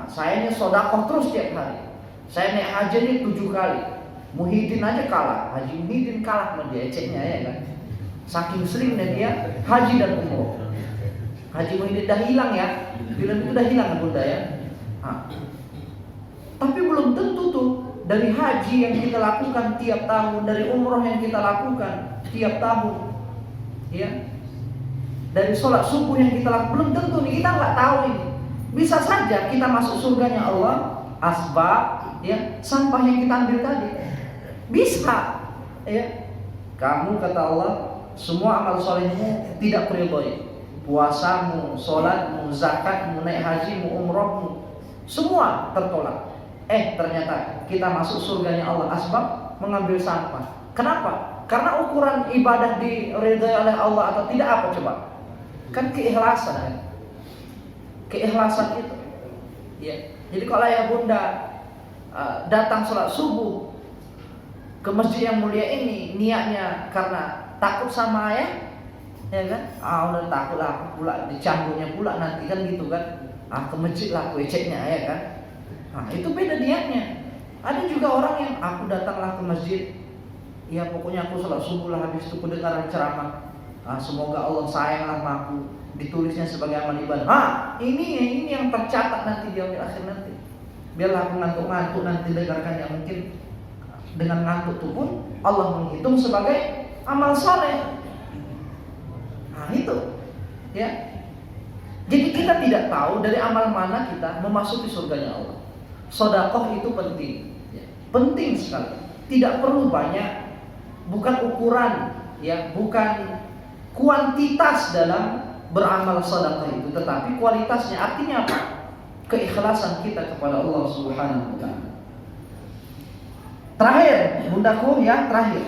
Saya ini sedekah terus tiap hari. Saya naik haji ini 7 kali. Muhyiddin aja kalah. Haji Muhyiddin kalah sama dia, eceknya ya kan. Saking seringnya dia haji dan umroh. Haji Muhyiddin dah hilang ya. Film itu dah hilang bunda ya. Tapi belum tentu tuh dari haji yang kita lakukan tiap tahun, dari umroh yang kita lakukan tiap tahun, ya, dari sholat subuh yang kita lakukan, belum tentu nih, kita nggak tahu ini. Bisa saja kita masuk surganya Allah asbab, ya, sampah yang kita ambil tadi. Bisa, ya. Kamu kata Allah, semua amal solehmu tidak kuridhoi. Puasamu, sholatmu, zakatmu, naik hajimu, umrohmu, semua tertolak. Ternyata kita masuk surganya Allah asbab mengambil sampah. Kenapa? Karena ukuran ibadah diridhai oleh Allah atau tidak apa coba? Kan keikhlasan kan? Keikhlasan itu. Ya. Jadi kalau ayah bunda datang sholat subuh ke masjid yang mulia ini, niatnya karena takut sama ayah, ya kan? Udah takut lah aku pula dicambuknya pula nanti kan gitu kan? Ke masjid lah aku eceknya ya kan? Itu beda niatnya. Ada juga orang yang aku datanglah ke masjid, ya pokoknya aku sholat subuh lah, habis itu kedengaran ceramah, semoga Allah sayanglah sama aku, ditulisnya sebagai amal ibadah. Ini yang tercatat nanti di akhir nanti. Biarlah aku ngantuk-ngantuk nanti dengarkan, yang mungkin dengan ngantuk itu pun Allah menghitung sebagai amal soleh. Itu, ya. Jadi kita tidak tahu dari amal mana kita memasuki surganya Allah. Sedekah itu penting, ya. Penting sekali. Tidak perlu banyak, bukan ukuran, ya, bukan kuantitas dalam beramal sedekah itu, tetapi kualitasnya. Artinya apa? Keikhlasan kita kepada Allah Subhanahu wa taala. Terakhir, bundaku ya, terakhir.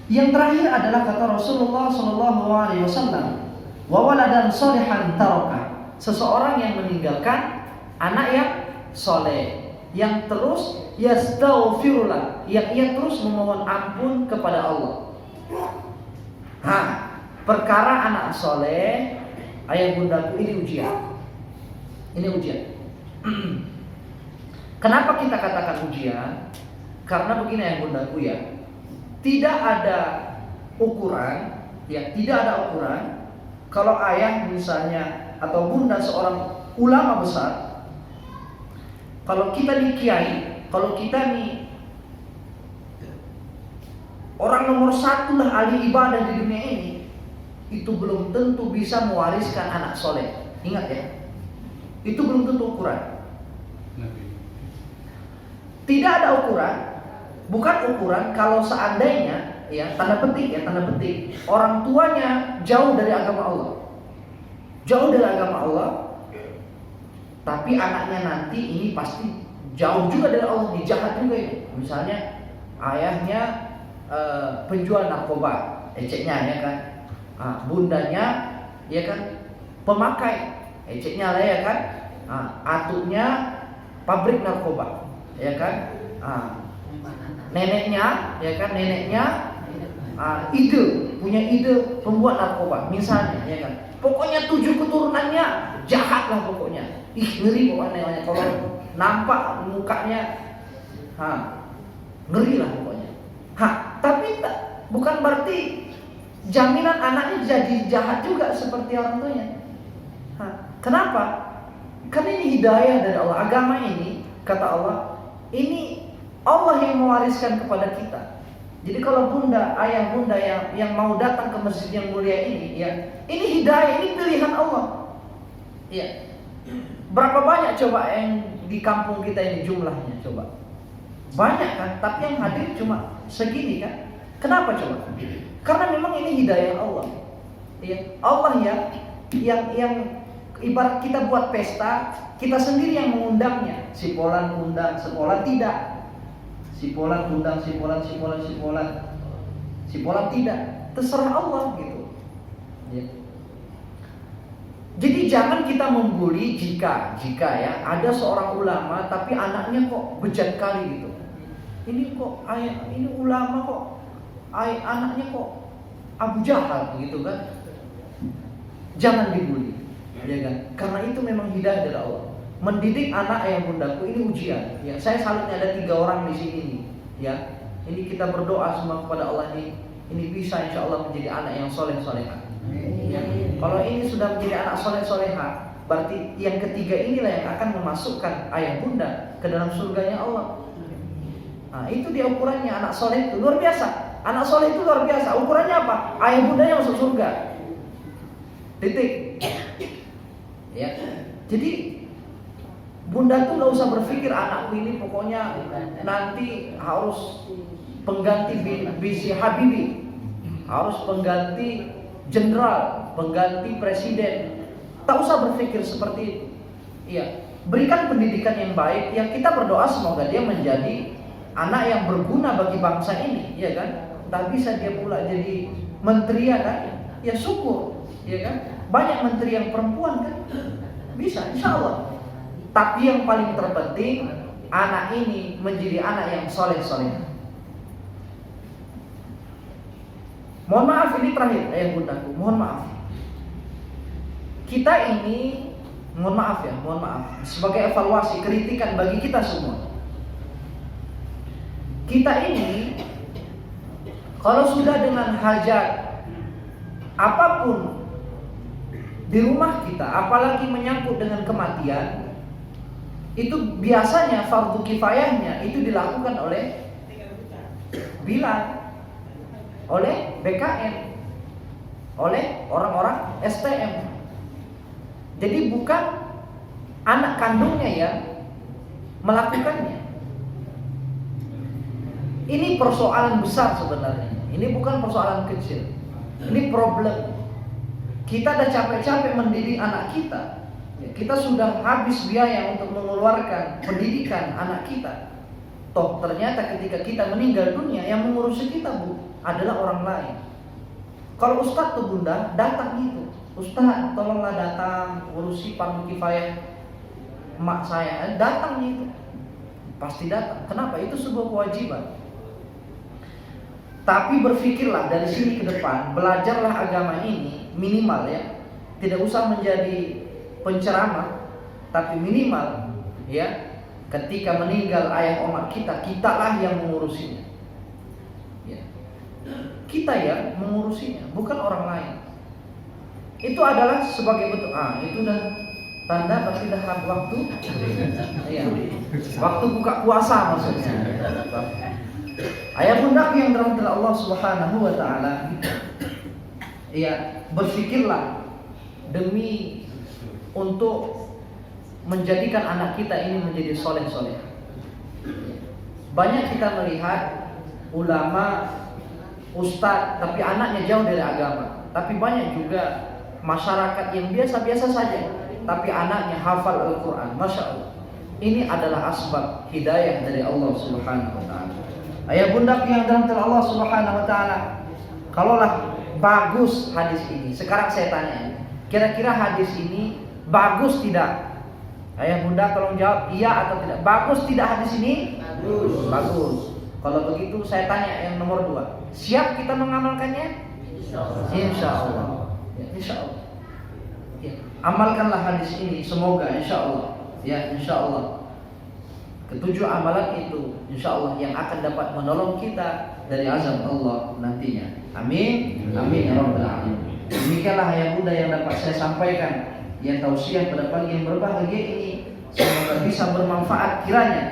Yang terakhir adalah kata Rasulullah sallallahu alaihi wasallam, wa waladan sholihan taraka. Seseorang yang meninggalkan anak yang soleh, yang terus yastaghfirullah, yang ia terus memohon ampun kepada Allah. Perkara anak soleh, ayah bundaku, ini ujian. Ini ujian. Kenapa kita katakan ujian? Karena begini ayah bundaku ya, tidak ada ukuran, ya, tidak ada ukuran. Kalau ayah misalnya atau bunda seorang ulama besar, kalau kita nih kiai, kalau kita nih orang nomor 1 lah ahli ibadah di dunia ini, itu belum tentu bisa mewariskan anak soleh. Ingat ya, itu belum tentu ukuran. Tidak ada ukuran, bukan ukuran kalau seandainya, ya, tanda petik orang tuanya jauh dari agama Allah, tapi anaknya nanti ini pasti jauh juga dari Allah, jahat juga ini. Misalnya ayahnya penjual narkoba, eceknya ya kan, bundanya ya kan pemakai, eceknya lah ya kan, atuknya pabrik narkoba, ya kan, neneknya ya kan, punya ide pembuat narkoba misalnya, ya kan. Pokoknya 7 keturunannya jahat lah pokoknya. Ngeri pokoknya kalau nampak mukanya, ngeri lah pokoknya. Tapi bukan berarti jaminan anaknya jadi jahat juga seperti orang tuanya. Kenapa? Karena ini hidayah dari Allah. Agama ini, kata Allah, ini Allah yang mewariskan kepada kita. Jadi kalau ayah bunda yang mau datang ke masjid yang mulia ini, ya, ini hidayah, ini pilihan Allah. Ya. Berapa banyak coba yang di kampung kita ini jumlahnya coba? Banyak kan, tapi yang hadir cuma segini kan? Kenapa coba? Karena memang ini hidayah Allah. Ya, Allah ya, yang ibarat kita buat pesta, kita sendiri yang mengundangnya. Si Polan undang, sekolah tidak. Si Polan undang, si Polan tidak. Terserah Allah gitu. Ya. Jadi jangan kita membuli jika ya ada seorang ulama tapi anaknya kok bejat kali gitu. Ini kok ini ulama kok anaknya kok Abu Jahal gitu kan. Jangan dibuli, ya kan? Karena itu memang hidayah dari Allah. Mendidik anak ayah bundaku ini ujian. Ya, saya salutnya ada 3 orang di sini nih. Ya, ini kita berdoa semua kepada Allah ini bisa insya Allah menjadi anak yang soleh soleha. Ya. Kalau ini sudah menjadi anak soleh soleha, berarti yang ketiga inilah yang akan memasukkan ayah bunda ke dalam surganya Allah. Nah, itu dia ukurannya anak soleh itu luar biasa. Anak soleh itu luar biasa. Ukurannya apa? Ayah bundanya masuk surga. Titik. Ya. Jadi bunda tuh nggak usah berpikir anakku ini pokoknya nanti harus pengganti B.J. Habibie, harus pengganti jenderal, pengganti presiden. Tak usah berpikir seperti itu. Iya, berikan pendidikan yang baik. Ya kita berdoa semoga dia menjadi anak yang berguna bagi bangsa ini, ya kan? Tak bisa dia pula jadi menteri ya kan? Ya syukur, ya kan? Banyak menteri yang perempuan kan? Bisa, insya Allah. Tapi yang paling terpenting anak ini menjadi anak yang soleh-soleh. Mohon maaf ini terakhir ayah bundaku, mohon maaf. Kita ini, mohon maaf sebagai evaluasi, kritikan bagi kita semua. Kita ini kalau sudah dengan hajat apapun di rumah kita, apalagi menyangkut dengan kematian, itu biasanya fardu kifayahnya itu dilakukan oleh Bilal, oleh BKN, oleh orang-orang STM. Jadi bukan anak kandungnya yang melakukannya. Ini persoalan besar sebenarnya. Ini bukan persoalan kecil. Ini problem. Kita udah capek-capek mendidik anak kita. Kita sudah habis biaya untuk mengeluarkan pendidikan anak kita. Toh ternyata ketika kita meninggal dunia, yang mengurusi kita adalah orang lain. Kalau ustadz tuh bunda datang gitu, ustadz tolonglah datang urusi fardu kifayah emak saya, datang gitu, pasti datang. Kenapa? Itu sebuah kewajiban. Tapi berpikirlah dari sini ke depan, belajarlah agama ini minimal ya, tidak usah menjadi penceramah, tapi minimal ya, ketika meninggal ayah omak kita, kitalah yang mengurusinya. Ya. Kita yang mengurusinya, bukan orang lain. Itu adalah sebagai bentuk itu udah tanda pasti dah waktu. Ya. Waktu buka puasa maksudnya. Ayah bundaku yang dirahmati Allah Subhanahu wa taala. Ya, berpikirlah demi untuk menjadikan anak kita ini menjadi soleh-soleh. Banyak kita melihat ulama, ustadz, tapi anaknya jauh dari agama. Tapi banyak juga masyarakat yang biasa-biasa saja, tapi anaknya hafal Al-Quran. Masya Allah. Ini adalah asbab hidayah dari Allah Subhanahu wa taala. Ayah bunda yang dirahmati Allah Subhanahu wa taala, kalaulah bagus hadis ini, sekarang saya tanya, kira-kira hadis ini bagus tidak? Ayah bunda tolong jawab iya atau tidak. Bagus tidak hadis ini? Bagus. Bagus. Kalau begitu saya tanya yang nomor 2, siap kita mengamalkannya? Insya Allah. Ya, insya Allah. Ya, amalkanlah hadis ini, semoga insya Allah. Ya, insya Allah. Ketujuh amalan itu insya Allah yang akan dapat menolong kita dari azab Allah nantinya. Amin. Amin ya rabbal alamin. Demikianlah ayah bunda yang dapat saya sampaikan, yang tausiah pada pagi yang berbahagia ini. Semoga bisa bermanfaat kiranya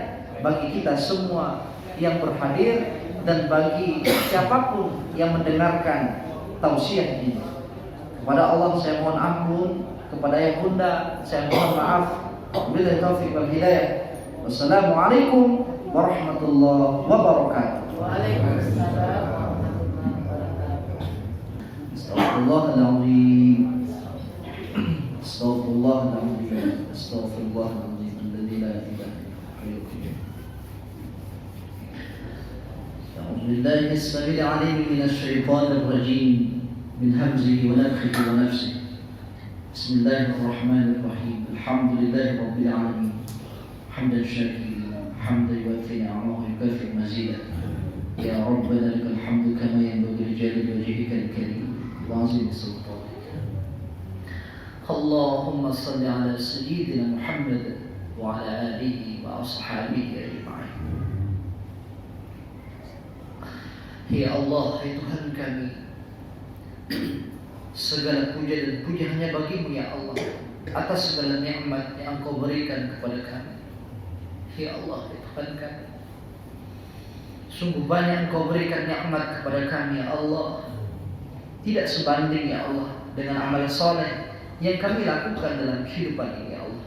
bagi kita semua yang berhadir dan bagi siapapun yang mendengarkan tausiah ini. Kepada Allah saya mohon ampun, kepada ayah bunda saya mohon maaf. Wabillahi taufiq wal hidayah. Wassalamualaikum warahmatullahi wabarakatuh. Waalaikumsalam. Astaghfirullahaladzim. Astaghfirullahaladzim. Astaghfirullahaladzim. Alladzi la ilaha illa huwa. A'udzu billahi as-sami'il 'alim minasy syaithanir rajim. Min hamzihi wa nafthihi wa nafsihi. Bismillahirrahmanirrahim. Alhamdulillahi rabbil alamin. Hamdan syakiran, hamdan yuwaffi ni'amahu wa yukafi mazidah. Ya Rabbana lakal hamdu kama yanbaghi li jalali wajhika al-karim. وعظيم سلطانك. اللهم صل على سيدنا محمد وعلى آله وأصحابه أجمعين. Ya Allah, ya Tuhan kami, segala puja dan puja hanya bagimu ya Allah, atas segala nikmat yang Engkau berikan kepada kami. Ya Allah, ya Tuhan kami, sungguh banyak Engkau berikan nikmat kepada kami ya Allah. Tidak sebanding ya Allah dengan amal soleh yang kami lakukan dalam kehidupan ini ya Allah.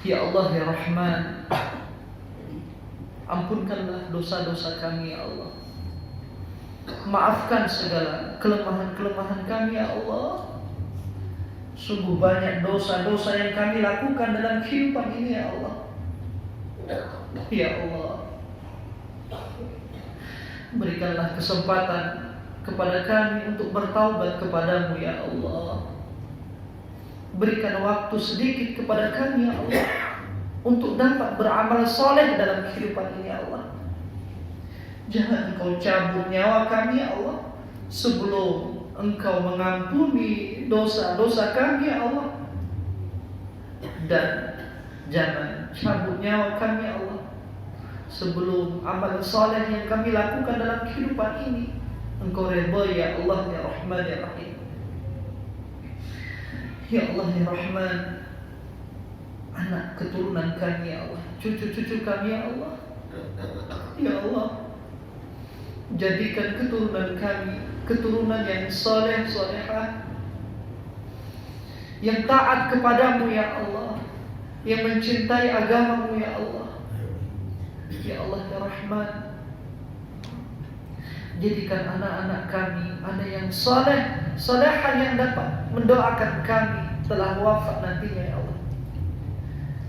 Ya Allah ya Rahman, ampunkanlah dosa-dosa kami ya Allah. Maafkan segala kelemahan-kelemahan kami ya Allah. Sungguh banyak dosa-dosa yang kami lakukan dalam kehidupan ini ya Allah. Ya Allah, berikanlah kesempatan kepada kami untuk bertaubat kepadamu ya Allah. Berikan waktu sedikit kepada kami ya Allah, untuk dapat beramal soleh dalam kehidupan ini ya Allah. Jangan Engkau cabut nyawa kami ya Allah sebelum Engkau mengampuni dosa-dosa kami ya Allah. Dan jangan cabut nyawa kami ya Allah sebelum amal soleh yang kami lakukan dalam kehidupan ini Engkau redha ya Allah ya Rahman ya Rahim. Ya Allah ya Rahman, anak keturunan kami ya Allah, cucu-cucu kami ya Allah. Ya Allah, jadikan keturunan kami keturunan yang saleh salehah, yang taat kepadamu ya Allah, yang mencintai agamamu ya Allah. Ya Allah ya Rahman, jadikan anak-anak kami anak yang saleh, salehah yang dapat mendoakan kami telah wafat nantinya ya Allah.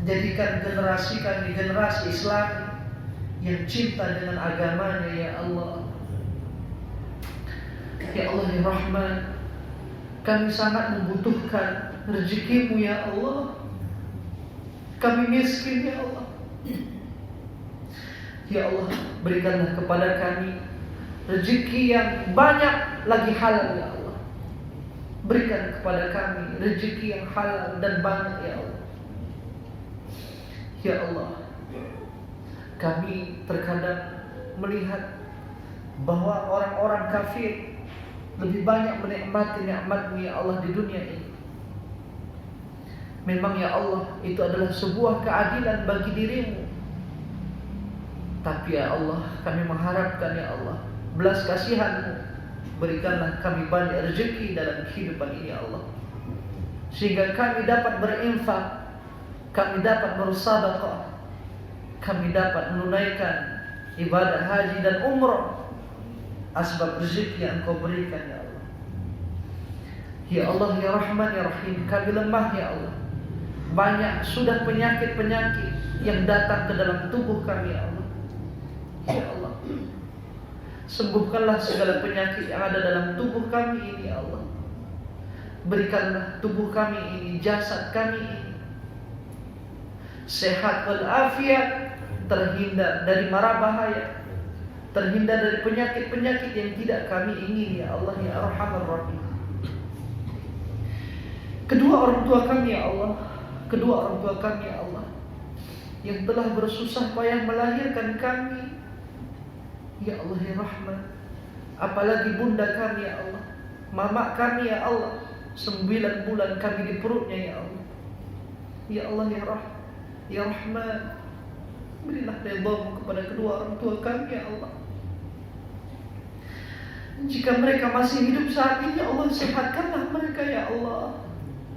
Jadikan generasi kami generasi Islam yang cinta dengan agamanya ya Allah. Ya Allah ya Rahman, kami sangat membutuhkan rezekimu ya Allah. Kami miskin ya Allah. Ya Allah, berikanlah kepada kami rezeki yang banyak lagi halal ya Allah. Berikan kepada kami rezeki yang halal dan banyak ya Allah. Ya Allah, kami terkadang melihat bahwa orang-orang kafir lebih banyak menikmati nikmat-Mu ya Allah di dunia ini. Memang ya Allah, itu adalah sebuah keadilan bagi dirimu. Tapi ya Allah, kami mengharapkan ya Allah, belas kasihan-Mu, berikanlah kami banyak rezeki dalam kehidupan ini ya Allah, sehingga kami dapat berinfak, kami dapat bersedekah, kami dapat menunaikan ibadah haji dan umrah, asbab rezeki yang Engkau berikan ya Allah. Ya Allah ya Rahman ya Rahim, kami lemah ya Allah. Banyak sudah penyakit-penyakit yang datang ke dalam tubuh kami ya Allah. Ya Allah, sembuhkanlah segala penyakit yang ada dalam tubuh kami ini ya Allah. Berikanlah tubuh kami ini, jasad kami ini sehat walafiat, terhindar dari mara bahaya, terhindar dari penyakit-penyakit yang tidak kami ingin ya Allah ya Arhamar Rahim. Kedua orang tua kami ya Allah, kedua orang tua kami ya Allah, yang telah bersusah payah melahirkan kami, Ya Allah ya Rahman, apalagi bunda kami ya Allah, mama kami ya Allah, 9 bulan kami di perutnya ya Allah. Ya Allah ya Rahman, berilah ridha-Mu kepada kedua orang tua kami ya Allah. Jika mereka masih hidup saat ini, ya Allah, sehatkanlah mereka ya Allah.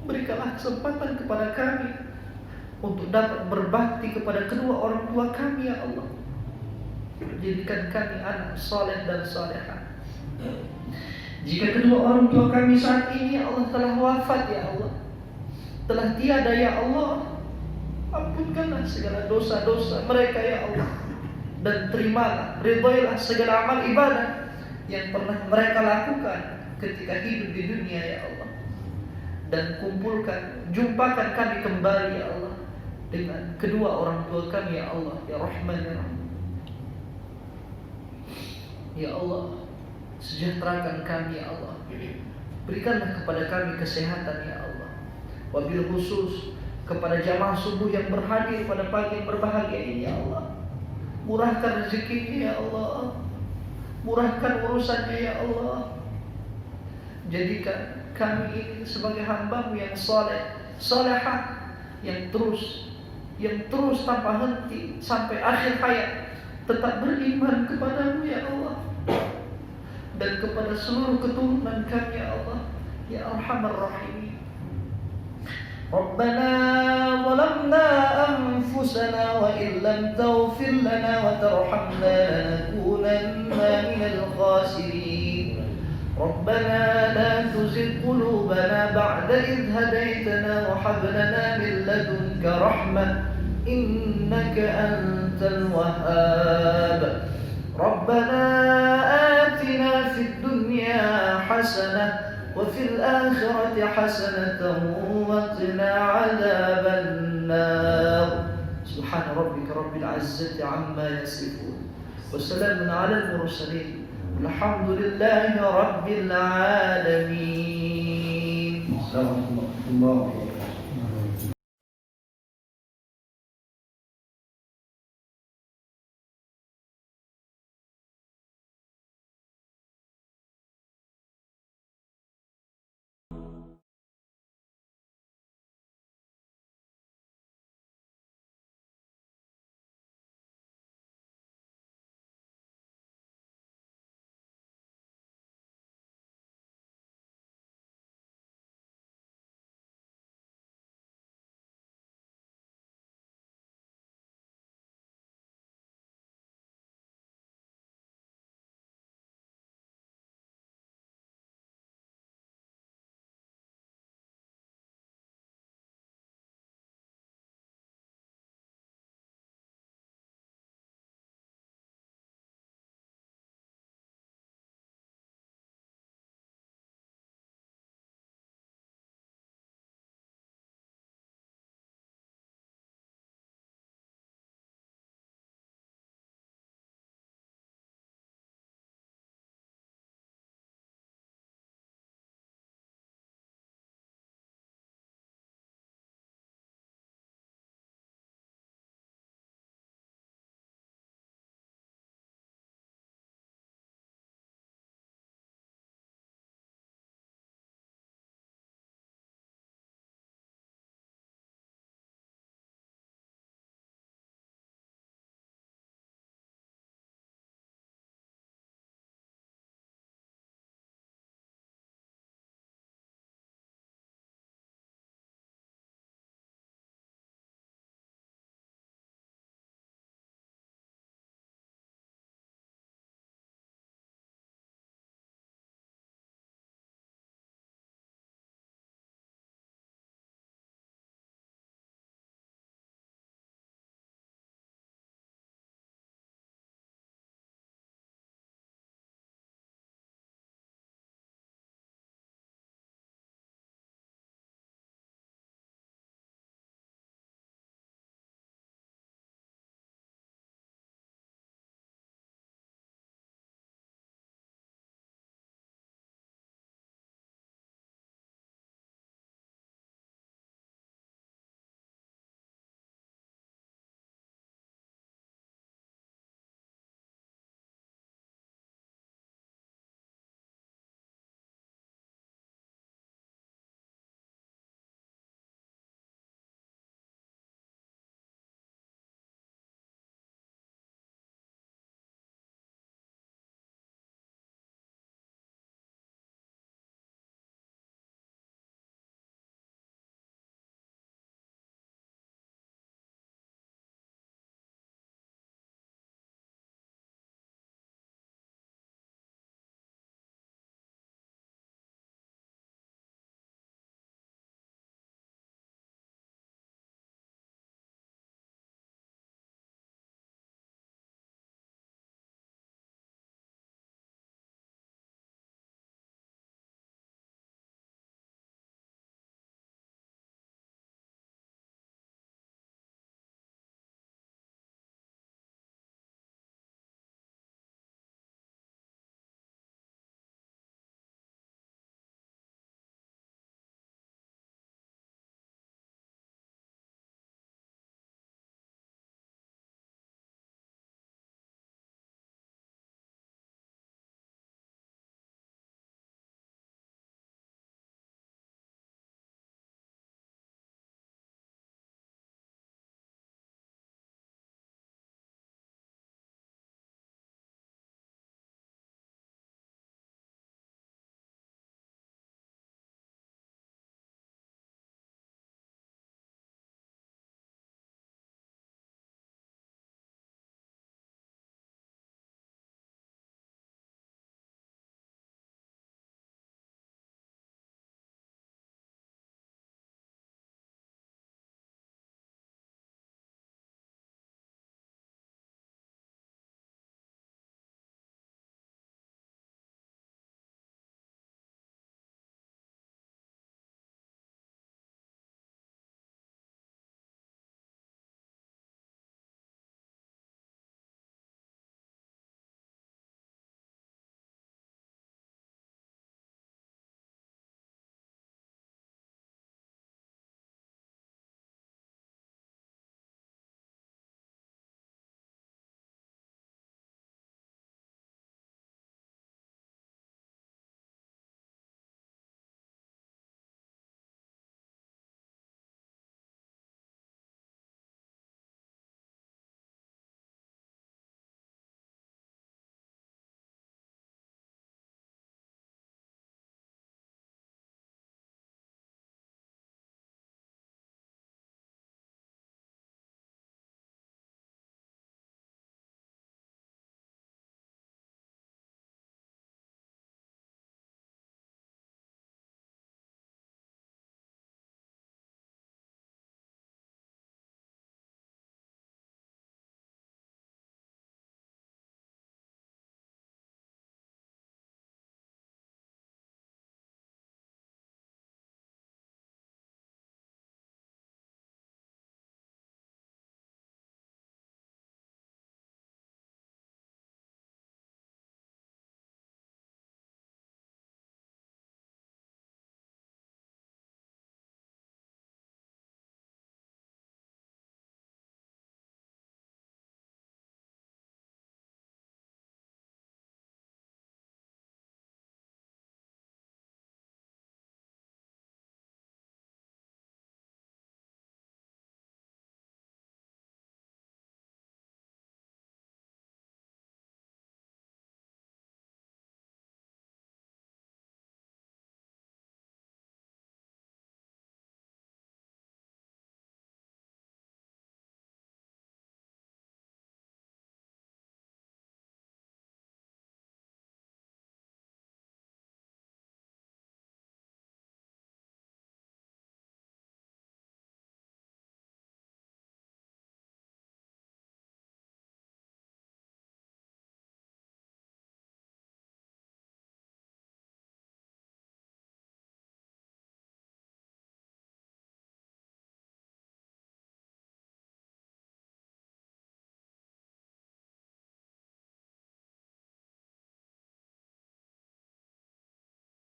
Berikanlah kesempatan kepada kami untuk dapat berbakti kepada kedua orang tua kami ya Allah. Jadikan kami anak soleh dan solehah. Jika kedua orang tua kami saat ini ya Allah telah wafat ya Allah, telah tiada ya Allah, ampunkanlah segala dosa-dosa mereka ya Allah, dan terimalah, ridhoilah segala amal ibadah yang pernah mereka lakukan ketika hidup di dunia ya Allah. Dan jumpakan kami kembali ya Allah dengan kedua orang tua kami ya Allah ya Rahman ya Rahim. Ya Allah, sejahterakan kami ya Allah. Berikanlah kepada kami kesehatan ya Allah. Wabil khusus kepada jamaah subuh yang berhadir pada pagi yang berbahagia ini ya Allah. Murahkan rezekinya ya Allah. Murahkan urusannya ya Allah. Jadikan kami ini sebagai hamba-Mu yang soleh, solehah, yang terus tanpa henti sampai akhir hayat tetap beriman kepada-Mu ya Allah, dan kepada seluruh keturunan kami ya Allah ya Arhamar Rahimin. Rabbana zalamna anfusana wa illam taghfir lana wa tarhamna lanakunanna minal khasirin. Rabbana la tuzigh qulubana ba'da idh hadaytana wa hab lana min ladunka rahmah innaka antal wahhab. Rabbana atina fid dunya hasanah وفي الآخرة حسنة وقنا عذاب النار. سبحان ربك رب العزة عما يصفون وسلام على المرسلين والحمد لله رب العالمين.